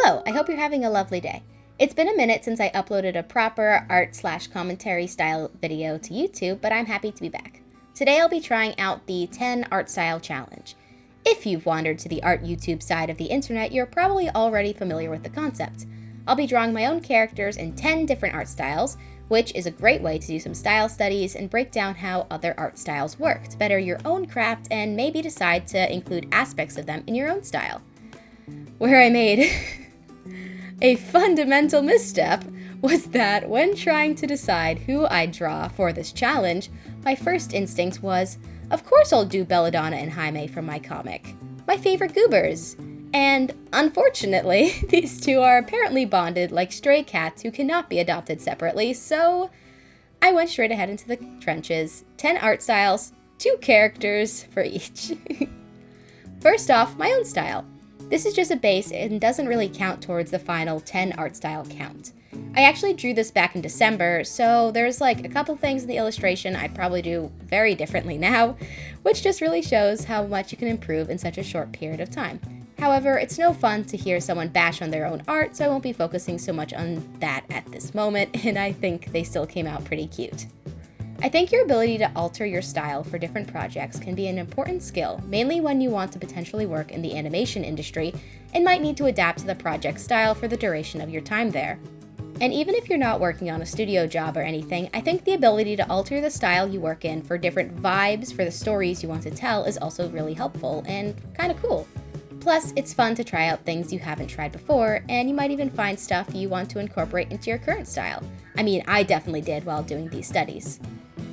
Hello, I hope you're having a lovely day. It's been a minute since I uploaded a proper art/commentary style video to YouTube, but I'm happy to be back. Today I'll be trying out the 10 art style challenge. If you've wandered to the art YouTube side of the internet, you're probably already familiar with the concept. I'll be drawing my own characters in 10 different art styles, which is a great way to do some style studies and break down how other art styles work to better your own craft and maybe decide to include aspects of them in your own style. Where I made a fundamental misstep was that when trying to decide who I'd draw for this challenge, my first instinct was, of course I'll do Belladonna and Haime from my comic, my favorite goobers. And unfortunately, these two are apparently bonded like stray cats who cannot be adopted separately, so I went straight ahead into the trenches, 10 art styles, 2 characters for each. First off, my own style. This is just a base and doesn't really count towards the final 10 art style count. I actually drew this back in December, so there's like a couple things in the illustration I'd probably do very differently now, which just really shows how much you can improve in such a short period of time. However, it's no fun to hear someone bash on their own art, so I won't be focusing so much on that at this moment, and I think they still came out pretty cute. I think your ability to alter your style for different projects can be an important skill, mainly when you want to potentially work in the animation industry and might need to adapt to the project style for the duration of your time there. And even if you're not working on a studio job or anything, I think the ability to alter the style you work in for different vibes for the stories you want to tell is also really helpful and kind of cool. Plus, it's fun to try out things you haven't tried before, and you might even find stuff you want to incorporate into your current style. I mean, I definitely did while doing these studies.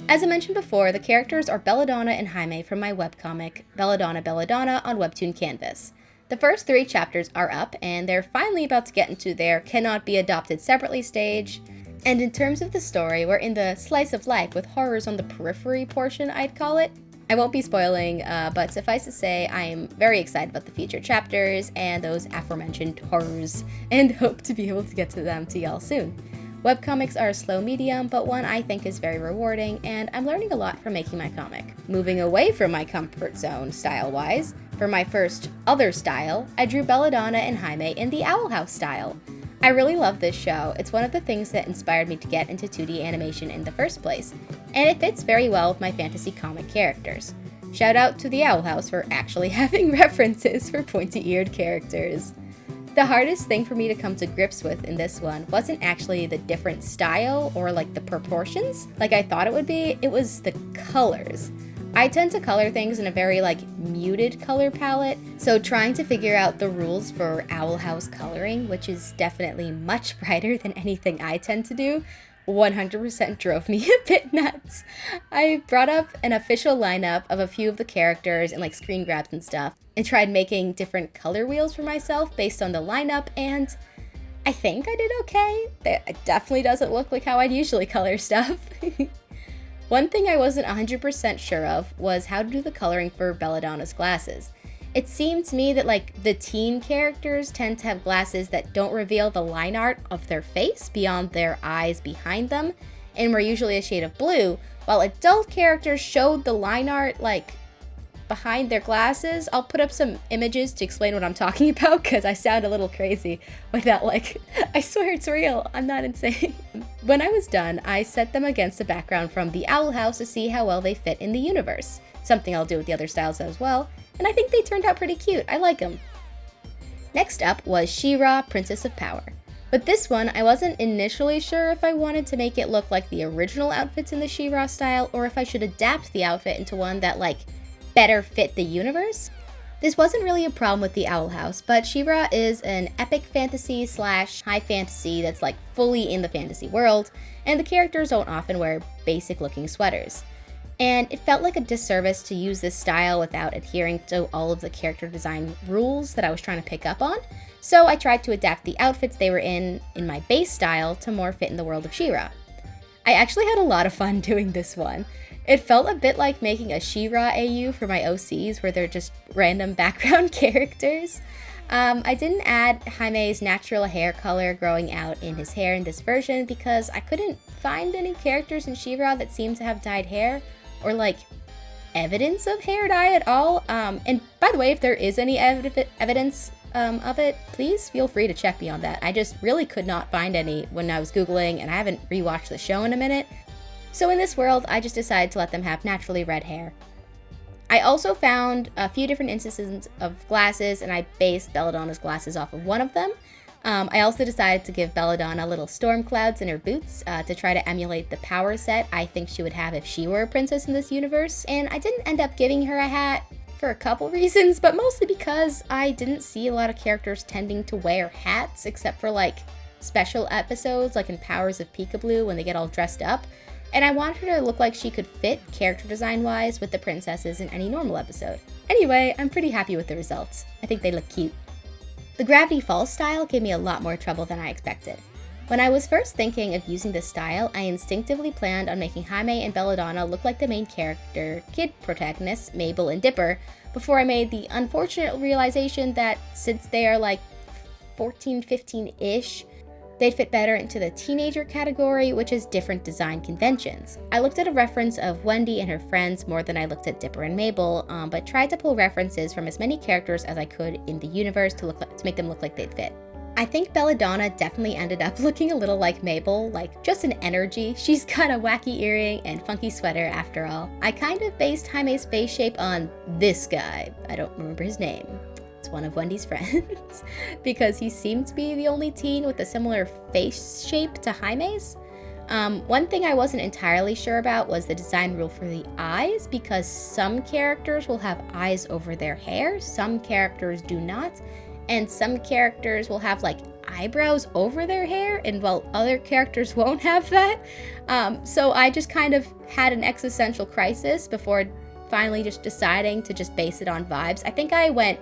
As I mentioned before, the characters are Belladonna and Haime from my webcomic, Belladonna Belladonna on Webtoon Canvas. The first 3 chapters are up, and they're finally about to get into their cannot be adopted separately stage. And in terms of the story, we're in the slice of life with horrors on the periphery portion, I'd call it. I won't be spoiling, but suffice to say, I am very excited about the future chapters and those aforementioned horrors, and hope to be able to get to them to y'all soon. Webcomics are a slow medium, but one I think is very rewarding, and I'm learning a lot from making my comic. Moving away from my comfort zone style-wise, for my first other style, I drew Belladonna and Haime in the Owl House style. I really love this show. It's one of the things that inspired me to get into 2D animation in the first place, and it fits very well with my fantasy comic characters. Shout out to the Owl House for actually having references for pointy-eared characters. The hardest thing for me to come to grips with in this one wasn't actually the different style or like the proportions like I thought it would be, it was the colors. I tend to color things in a very muted color palette, so trying to figure out the rules for Owl House coloring, which is definitely much brighter than anything I tend to do, 100% drove me a bit nuts. I brought up an official lineup of a few of the characters and screen grabs and stuff, and tried making different color wheels for myself based on the lineup, and I think I did okay. It definitely doesn't look like how I'd usually color stuff. One thing I wasn't 100% sure of was how to do the coloring for Belladonna's glasses. It seemed to me that the teen characters tend to have glasses that don't reveal the line art of their face beyond their eyes behind them, and were usually a shade of blue, while adult characters showed the line art behind their glasses. I'll put up some images to explain what I'm talking about because I sound a little crazy with that I swear it's real, I'm not insane. When I was done, I set them against a background from the Owl House to see how well they fit in the universe, something I'll do with the other styles as well. And I think they turned out pretty cute. I like them. Next up was Shirro, Princess of Power. With this one, I wasn't initially sure if I wanted to make it look like the original outfits in the Shirro style, or if I should adapt the outfit into one that better fit the universe. This wasn't really a problem with the Owl House, but Shirro is an epic fantasy / high fantasy that's fully in the fantasy world, and the characters don't often wear basic looking sweaters. And it felt like a disservice to use this style without adhering to all of the character design rules that I was trying to pick up on, so I tried to adapt the outfits they were in my base style to more fit in the world of Shirro. I actually had a lot of fun doing this one. It felt a bit like making a She-Ra AU for my OCs where they're just random background characters. I didn't add Jaime's natural hair color growing out in his hair in this version because I couldn't find any characters in She-Ra that seemed to have dyed hair, or evidence of hair dye at all. And by the way, if there is any evidence of it, please feel free to check me on that. I just really could not find any when I was Googling, and I haven't rewatched the show in a minute. So in this world, I just decided to let them have naturally red hair. I also found a few different instances of glasses, and I based Belladonna's glasses off of one of them. I also decided to give Belladonna little storm clouds in her boots to try to emulate the power set I think she would have if she were a princess in this universe. And I didn't end up giving her a hat for a couple reasons, but mostly because I didn't see a lot of characters tending to wear hats except for like special episodes like in Powers of Peekaboo when they get all dressed up. And I wanted her to look like she could fit character design wise with the princesses in any normal episode. Anyway, I'm pretty happy with the results. I think they look cute. The Gravity Falls style gave me a lot more trouble than I expected. When I was first thinking of using this style, I instinctively planned on making Haime and Belladonna look like the main character, kid protagonists, Mabel and Dipper, before I made the unfortunate realization that since they are like 14, 15-ish, they'd fit better into the teenager category, which is different design conventions. I looked at a reference of Wendy and her friends more than I looked at Dipper and Mabel, but tried to pull references from as many characters as I could in the universe to make them look like they'd fit. I think Belladonna definitely ended up looking a little like Mabel, like just an energy. She's got a wacky earring and funky sweater after all. I kind of based Jaime's face shape on this guy. I don't remember his name. It's one of Wendy's friends, because he seemed to be the only teen with a similar face shape to Jaime's. One thing I wasn't entirely sure about was the design rule for the eyes, because some characters will have eyes over their hair, some characters do not, and some characters will have like eyebrows over their hair, and while other characters won't have that. So I just kind of had an existential crisis before finally just deciding to just base it on vibes. I think I went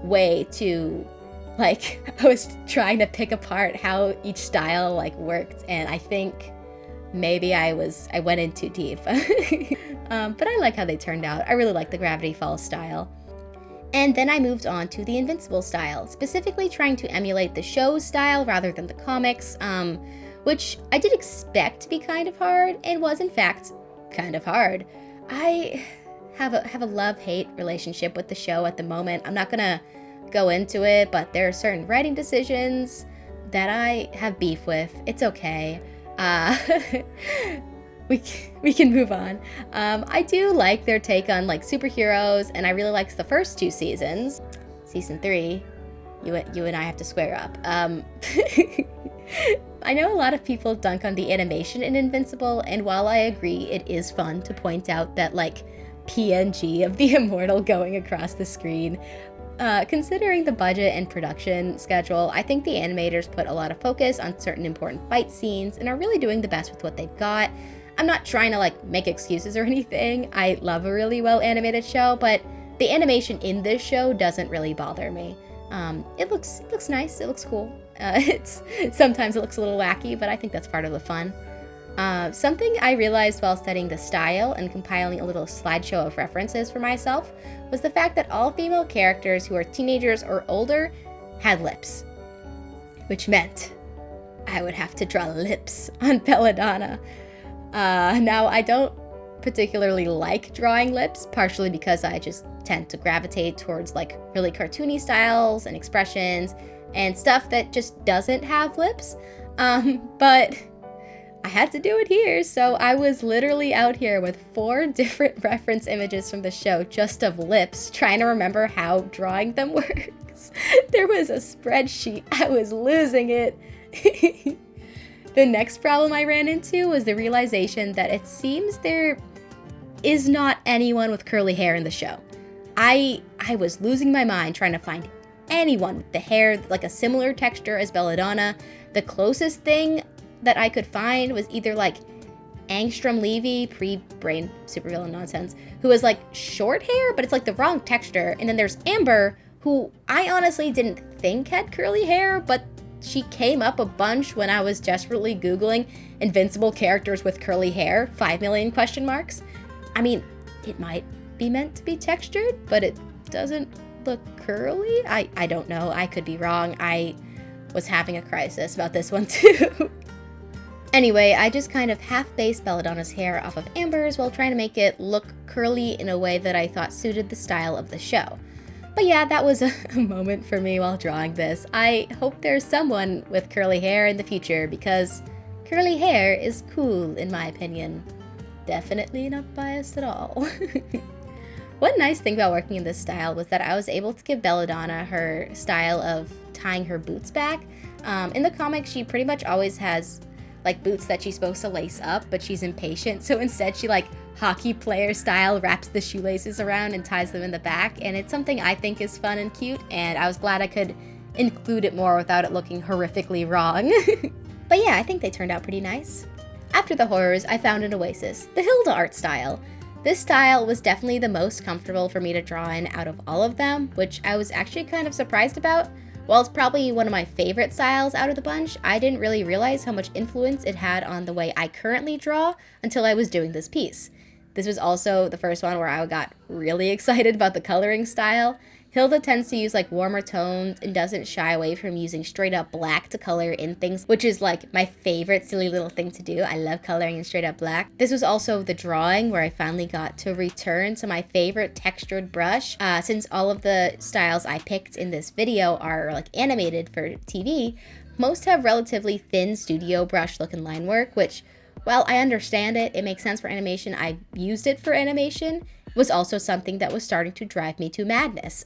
way too, like, I was trying to pick apart how each style like worked, and I think maybe I went in too deep. But I like how they turned out. I really like the Gravity Falls style. And then I moved on to the Invincible style, specifically trying to emulate the show's style rather than the comics, which I did expect to be kind of hard, and was in fact kind of hard. I have a love-hate relationship with the show at the moment. I'm not gonna go into it, but there are certain writing decisions that I have beef with. It's okay. We can move on. I do like their take on like superheroes, and I really liked the first two seasons. Season 3, you and I have to square up. I know a lot of people dunk on the animation in Invincible, and while I agree it is fun to point out that like PNG of the Immortal going across the screen, considering the budget and production schedule, I think the animators put a lot of focus on certain important fight scenes and are really doing the best with what they've got. I'm not trying to like make excuses or anything. I love a really well animated show, but the animation in this show doesn't really bother me. It looks nice. It looks cool. Sometimes it looks a little wacky, but I think that's part of the fun. Something I realized while studying the style and compiling a little slideshow of references for myself was the fact that all female characters who are teenagers or older had lips, which meant I would have to draw lips on Belladonna. Now, I don't particularly like drawing lips, partially because I just tend to gravitate towards like really cartoony styles and expressions and stuff that just doesn't have lips, but I had to do it here, so I was literally out here with 4 different reference images from the show just of lips, trying to remember how drawing them works. There was a spreadsheet. I was losing it. The next problem I ran into was the realization that it seems there is not anyone with curly hair in the show. I was losing my mind trying to find anyone with the hair like a similar texture as Belladonna. The closest thing that I could find was either like Angstrom Levy, pre-brain supervillain nonsense, who has like short hair, but it's like the wrong texture. And then there's Amber, who I honestly didn't think had curly hair, but she came up a bunch when I was desperately Googling Invincible characters with curly hair, 5 million question marks. I mean, it might be meant to be textured, but it doesn't look curly. I don't know. I could be wrong. I was having a crisis about this one too. Anyway, I just kind of half-based Belladonna's hair off of Amber's while trying to make it look curly in a way that I thought suited the style of the show. But yeah, that was a moment for me while drawing this. I hope there's someone with curly hair in the future because curly hair is cool in my opinion. Definitely not biased at all. One nice thing about working in this style was that I was able to give Belladonna her style of tying her boots back. In the comics, she pretty much always has like boots that she's supposed to lace up, but she's impatient. So instead she like hockey player style wraps the shoelaces around and ties them in the back. And it's something I think is fun and cute. And I was glad I could include it more without it looking horrifically wrong. But yeah, I think they turned out pretty nice. After the horrors, I found an oasis, the Hilda art style. This style was definitely the most comfortable for me to draw in out of all of them, which I was actually kind of surprised about. While it's probably one of my favorite styles out of the bunch, I didn't really realize how much influence it had on the way I currently draw until I was doing this piece. This was also the first one where I got really excited about the coloring style. Hilda tends to use like warmer tones and doesn't shy away from using straight up black to color in things, which is like my favorite silly little thing to do. I love coloring in straight up black. This was also the drawing where I finally got to return to my favorite textured brush. Since all of the styles I picked in this video are like animated for TV, most have relatively thin studio brush look and line work, which while I understand it, it makes sense for animation, I used it for animation, was also something that was starting to drive me to madness.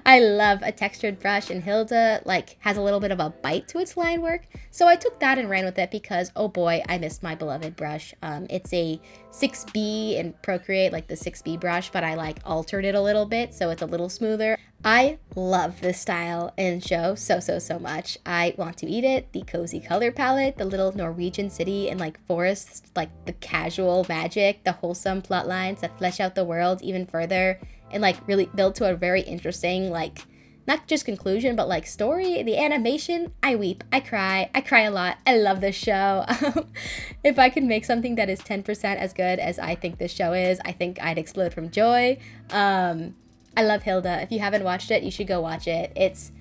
I love a textured brush, and Hilda like has a little bit of a bite to its line work, so I took that and ran with it because oh boy, I missed my beloved brush. It's a 6B in Procreate, like the 6B brush, but I like altered it a little bit so it's a little smoother. I love this style in show so much. I want to eat it. The cozy color palette, the little Norwegian city and like forests, like the casual magic, the wholesome plot lines that flesh out the world even further and like really build to a very interesting like not just conclusion but like story. The animation, I weep, I cry a lot. I love this show. If I could make something that is 10% as good as I think this show is, I think I'd explode from joy. I love Hilda. If you haven't watched it, you should go watch it. It's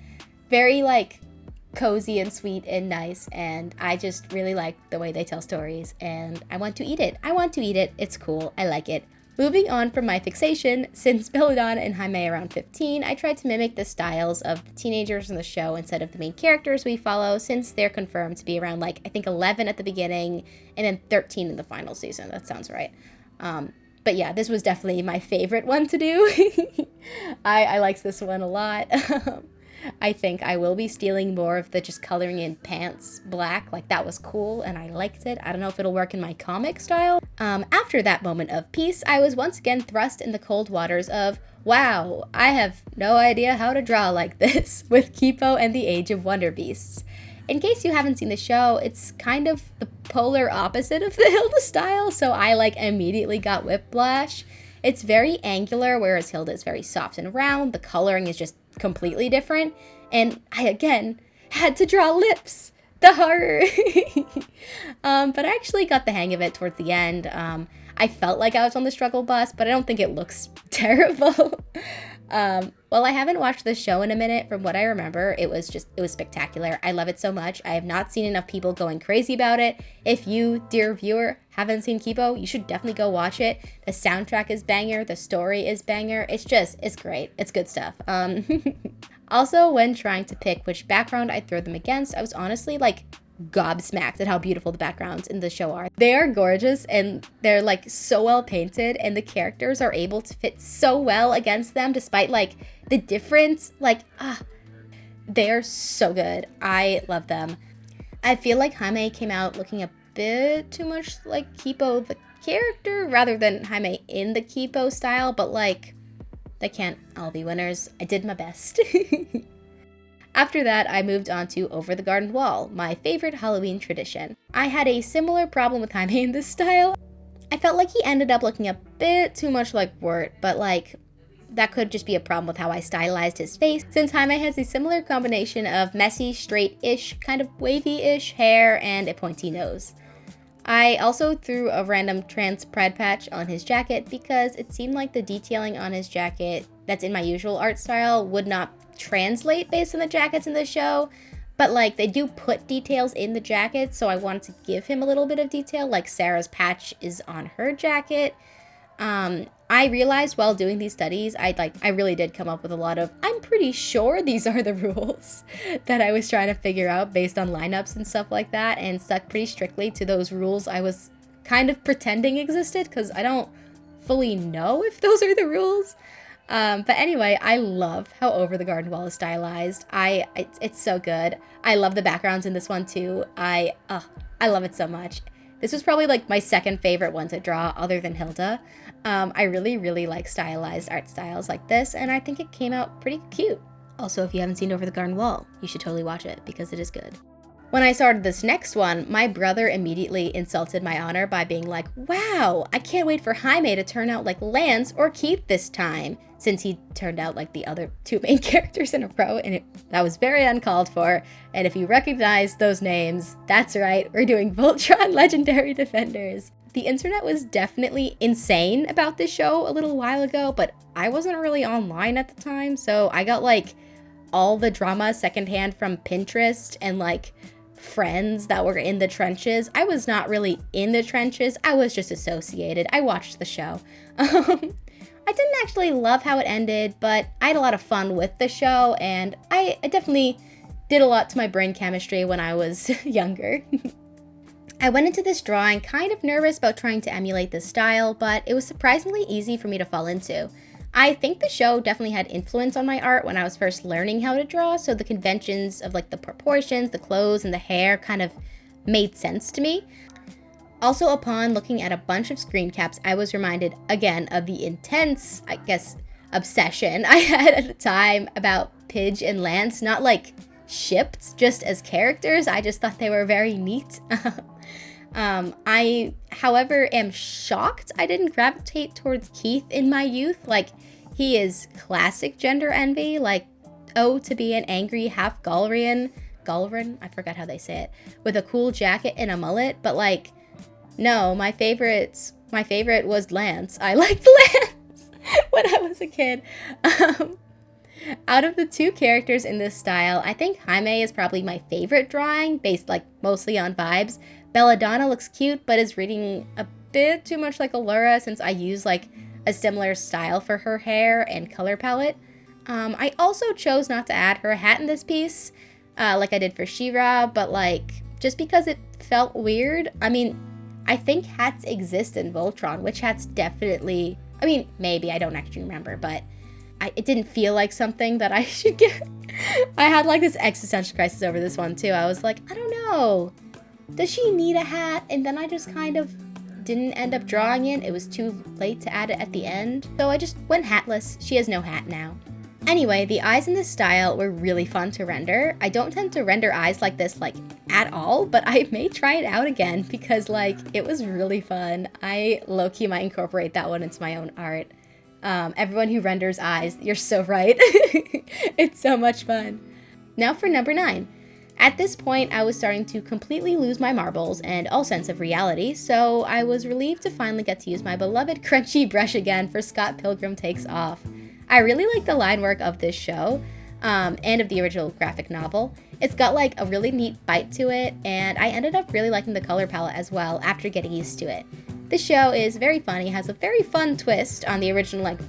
very like cozy and sweet and nice, and I just really like the way they tell stories, and I want to eat it. I want to eat it. It's cool. I like it. Moving on from my fixation, since Belladonna and Haime are around 15, I tried to mimic the styles of the teenagers in the show instead of the main characters we follow, since they're confirmed to be around like, I think 11 at the beginning, and then 13 in the final season. That sounds right. But yeah, this was definitely my favorite one to do. I liked this one a lot. I think I will be stealing more of the just coloring in pants black. Like that was cool and I liked it. I don't know if it'll work in my comic style. After that moment of peace, I was once again thrust in the cold waters of, wow, I have no idea how to draw like this with Kipo and the Age of Wonder Beasts. In case you haven't seen the show, it's kind of the polar opposite of the Hilda style, so I like immediately got whiplash. It's very angular, whereas Hilda is very soft and round. The coloring is just completely different, and I again had to draw lips. The horror. But I actually got the hang of it towards the end. I felt like I was on the struggle bus, but I don't think it looks terrible. Well, I haven't watched this show in a minute. From what I remember, it was spectacular. I love it so much. I have not seen enough people going crazy about it. If you, dear viewer, haven't seen Kipo, you should definitely go watch it. The soundtrack is banger. The story is banger. It's great. It's good stuff. Also, when trying to pick which background I'd throw them against, I was honestly like gobsmacked at how beautiful the backgrounds in the show are. They are gorgeous and they're like so well painted, and the characters are able to fit so well against them despite like the difference. They're so good. I love them. I feel like Haime came out looking a bit too much like Kipo the character rather than Haime in the Kipo style, but like they can't all be winners. I did my best. After that, I moved on to Over the Garden Wall, my favorite Halloween tradition. I had a similar problem with Haime in this style. I felt like he ended up looking a bit too much like Wirt, but like that could just be a problem with how I stylized his face, since Haime has a similar combination of messy, straight-ish, kind of wavy-ish hair and a pointy nose. I also threw a random trans pride patch on his jacket because it seemed like the detailing on his jacket that's in my usual art style would not translate based on the jackets in the show, but like they do put details in the jacket, so I wanted to give him a little bit of detail, like Sarah's patch is on her jacket. I realized while doing these studies, I really did come up with a lot of, I'm pretty sure these are the rules that I was trying to figure out based on lineups and stuff like that, and stuck pretty strictly to those rules I was kind of pretending existed, because I don't fully know if those are the rules. But anyway, I love how Over the Garden Wall is stylized. It's so good. I love the backgrounds in this one too. I love it so much. This was probably like my second favorite one to draw other than Hilda. I really like stylized art styles like this, and I think it came out pretty cute. Also, if you haven't seen Over the Garden Wall, you should totally watch it because it is good. When I started this next one, my brother immediately insulted my honor by being like, wow, I can't wait for Haime to turn out like Lance or Keith this time, since he turned out like the other two main characters in a row, and that was very uncalled for. And if you recognize those names, that's right, we're doing Voltron Legendary Defenders. The internet was definitely insane about this show a little while ago, but I wasn't really online at the time, so I got like all the drama secondhand from Pinterest and like friends that were in the trenches. I was not really in the trenches, I was just associated. I watched the show. I didn't actually love how it ended, but I had a lot of fun with the show, and I definitely did a lot to my brain chemistry when I was younger. I went into this drawing kind of nervous about trying to emulate this style, but it was surprisingly easy for me to fall into. I think the show definitely had influence on my art when I was first learning how to draw, so the conventions of like the proportions, the clothes, and the hair kind of made sense to me. Also, upon looking at a bunch of screen caps, I was reminded again of the intense, I guess, obsession I had at the time about Pidge and Lance, not like shipped, just as characters. I just thought they were very neat. I, however, am shocked I didn't gravitate towards Keith in my youth. Like, he is classic gender envy, like, oh, to be an angry half Galrian, I forgot how they say it, with a cool jacket and a mullet, but like, no, my favorite was Lance. I liked Lance when I was a kid. Out of the two characters in this style, I think Haime is probably my favorite drawing, based like mostly on vibes. Belladonna looks cute, but is reading a bit too much like Allura since I use like a similar style for her hair and color palette. I also chose not to add her hat in this piece, like I did for Shirro, but like, just because it felt weird. I mean, I think hats exist in Voltron, which hats definitely, I mean, maybe, I don't actually remember, but it didn't feel like something that I should get. I had like this existential crisis over this one too. I was like, I don't know, does she need a hat? And then I just kind of didn't end up drawing it. It was too late to add it at the end. So I just went hatless. She has no hat now. Anyway, the eyes in this style were really fun to render. I don't tend to render eyes like this like at all, but I may try it out again because like it was really fun. I low-key might incorporate that one into my own art. Everyone who renders eyes, you're so right. It's so much fun. Now for number 9. At this point, I was starting to completely lose my marbles and all sense of reality, so I was relieved to finally get to use my beloved crunchy brush again for Scott Pilgrim Takes Off. I really like the line work of this show, and of the original graphic novel. It's got like a really neat bite to it, and I ended up really liking the color palette as well after getting used to it. The show is very funny, has a very fun twist on the original like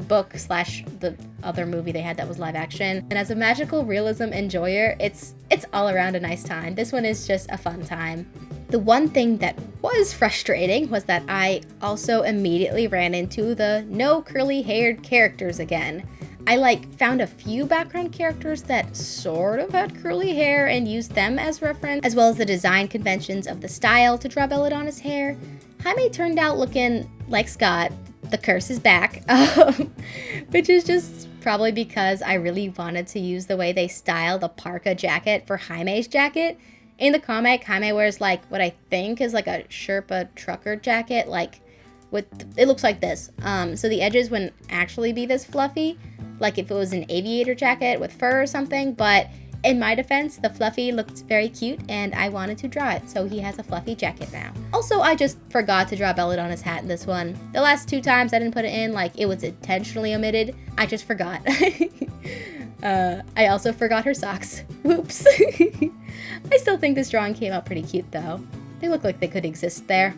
book / the other movie they had that was live action, and as a magical realism enjoyer, it's all around a nice time. This one is just a fun time. The one thing that was frustrating was that I also immediately ran into the no curly haired characters again. I like found a few background characters that sort of had curly hair and used them as reference, as well as the design conventions of the style to draw Belladonna's hair. Haime turned out looking like Scott. The curse is back, which is just probably because I really wanted to use the way they style the parka jacket for Jaime's jacket. In the comic, Haime wears like what I think is like a Sherpa trucker jacket, like with, it looks like this. So the edges wouldn't actually be this fluffy, like if it was an aviator jacket with fur or something, but in my defense, the fluffy looked very cute and I wanted to draw it, so he has a fluffy jacket now. Also, I just forgot to draw Belladonna's hat in this one. The last 2 times I didn't put it in, like it was intentionally omitted. I just forgot. I also forgot her socks. Whoops. I still think this drawing came out pretty cute though. They look like they could exist there.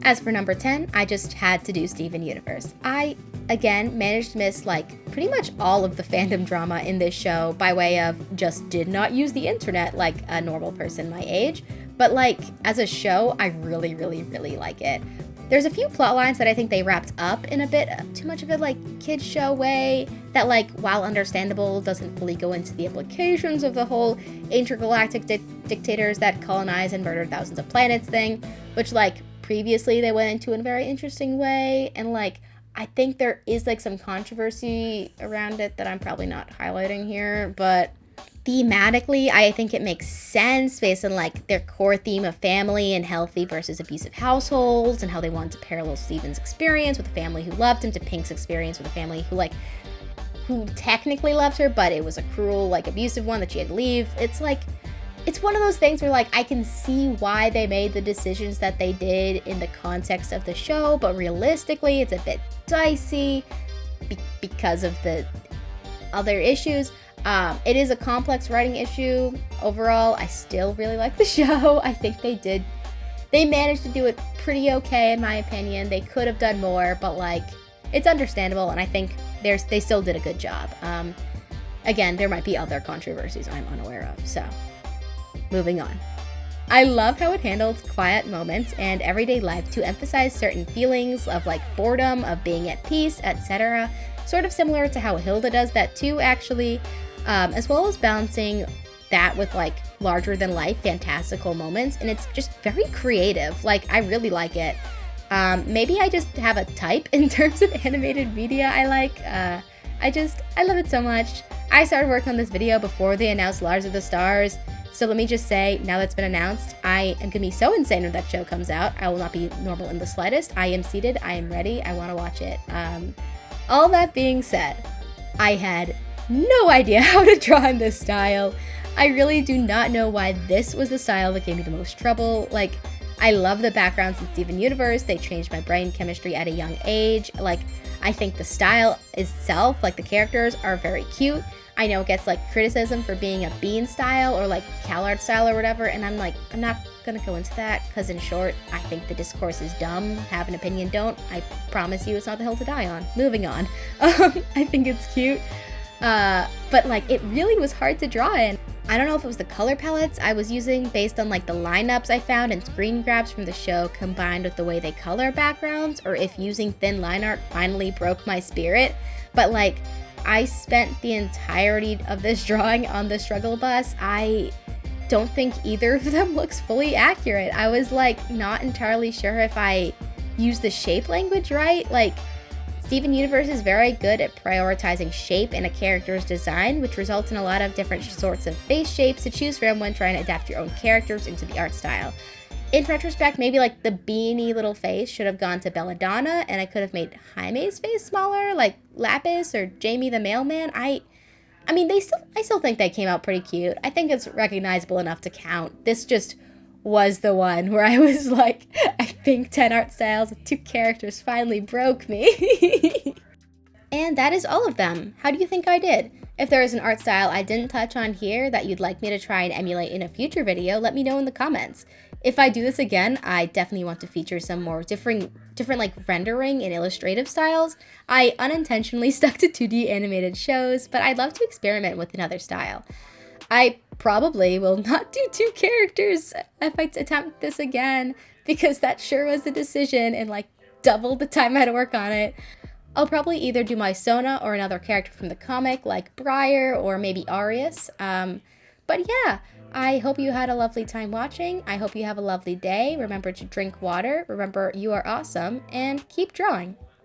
As for number 10, I just had to do Steven Universe. I, again, managed to miss like pretty much all of the fandom drama in this show by way of just did not use the internet like a normal person my age. But like, as a show, I really, really, really like it. There's a few plot lines that I think they wrapped up in a bit too much of a like kids show way that like, while understandable, doesn't fully go into the implications of the whole intergalactic dictators that colonize and murder thousands of planets thing, which like previously they went into in a very interesting way. And like, I think there is like some controversy around it that I'm probably not highlighting here, but thematically, I think it makes sense based on like their core theme of family and healthy versus abusive households, and how they wanted to parallel Steven's experience with a family who loved him to Pink's experience with a family who technically loved her, but it was a cruel, like abusive one that she had to leave. It's like, it's one of those things where like I can see why they made the decisions that they did in the context of the show, but realistically, it's a bit dicey because of the other issues. It is a complex writing issue. Overall, I still really like the show. I think they managed to do it pretty okay in my opinion. They could have done more, but like, it's understandable, and I think they still did a good job. Again, there might be other controversies I'm unaware of, so moving on. I love how it handles quiet moments and everyday life to emphasize certain feelings of like boredom, of being at peace, etc. Sort of similar to how Hilda does that too, actually. As well as balancing that with like larger than life fantastical moments, and it's just very creative. Like, I really like it. Maybe I just have a type in terms of animated media I like. I love it so much. I started working on this video before they announced Lars of the Stars, so let me just say, now that's been announced, I am gonna be so insane when that show comes out. I will not be normal in the slightest. I am seated, I am ready, I want to watch it. All that being said, I had no idea how to draw in this style. I really do not know why this was the style that gave me the most trouble. Like, I love the backgrounds in Steven Universe. They changed my brain chemistry at a young age. Like, I think the style itself, like the characters, are very cute. I know it gets like criticism for being a bean style or like CalArt style or whatever, and I'm like, I'm not gonna go into that, because in short, I think the discourse is dumb. Have an opinion, don't. I promise you it's not the hill to die on. Moving on. I think it's cute. But like, it really was hard to draw in. I don't know if it was the color palettes I was using based on like the lineups I found and screen grabs from the show combined with the way they color backgrounds, or if using thin line art finally broke my spirit. But like, I spent the entirety of this drawing on the struggle bus. I don't think either of them looks fully accurate. I was like not entirely sure if I used the shape language right. Like, Steven Universe is very good at prioritizing shape in a character's design, which results in a lot of different sorts of face shapes to choose from when trying to adapt your own characters into the art style. In retrospect, maybe like the beanie little face should have gone to Belladonna, and I could have made Jaime's face smaller, like Lapis or Jamie the Mailman. I mean, I still think they came out pretty cute. I think it's recognizable enough to count. This just was the one where I was like, I think 10 art styles with 2 characters finally broke me. And that is all of them. How do you think I did? If there is an art style I didn't touch on here that you'd like me to try and emulate in a future video, let me know in the comments. If I do this again, I definitely want to feature some more different like rendering and illustrative styles. I unintentionally stuck to 2D animated shows, but I'd love to experiment with another style. I probably will not do 2 characters if I attempt this again, because that sure was a decision and like doubled the time I had to work on it. I'll probably either do my Sona or another character from the comic like Briar or maybe Arius. But yeah, I hope you had a lovely time watching. I hope you have a lovely day. Remember to drink water. Remember, you are awesome, and keep drawing.